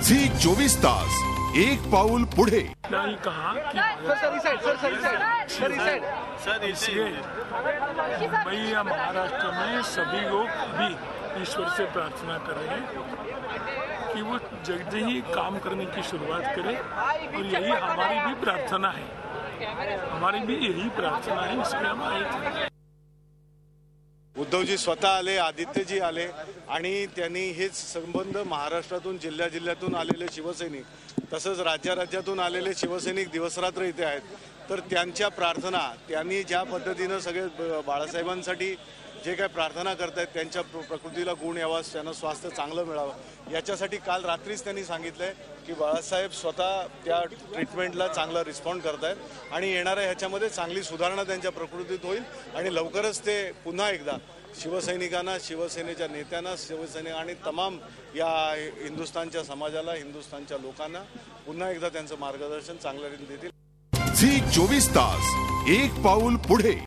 झी24 तास एक पाऊल पुढे। नहीं कहा कि इसलिए भाई या महाराष्ट्र में सभी लोग भी ईश्वर से प्रार्थना कर रहे हैं कि वो जल्द ही काम करने की शुरुआत करे और यही हमारी भी प्रार्थना है, हमारी भी यही प्रार्थना है, इसलिए हम आए थे। उद्धवजी स्वतः आले, आदित्यजी आले आणि त्यांनी हेच संबंध महाराष्ट्रातून जिल्ह्यातून आलेले शिवसैनिक तसंच राज्यातून आलेले शिवसैनिक दिवसरात्र इथे आहेत। तर त्यांच्या प्रार्थना त्यांनी ज्या पद्धतीने सगळे बाळासाहेबांसाठी जे काय प्रार्थना करतायत त्यांच्या प्रकृतीला गुण यावा, त्यांना स्वास्थ्य चांगलं मिळावं याच्यासाठी काल रात्रीच त्यांनी सांगितलंय की बाळासाहेब स्वतः त्या ट्रीटमेंटला चांगला रिस्पॉन्ड करतायत आणि येणाऱ्या ह्याच्यामध्ये चांगली सुधारणा त्यांच्या प्रकृतीत होईल आणि लवकरच ते पुन्हा एकदा शिवसैनिकांना, शिवसेनेच्या नेत्यांना, शिवसैनिक आणि तमाम या हिंदुस्थानच्या समाजाला, हिंदुस्थानच्या लोकांना पुन्हा एकदा त्यांचं मार्गदर्शन चांगल्या रीतीने देतील। झी24 तास एक पाऊल पुढे।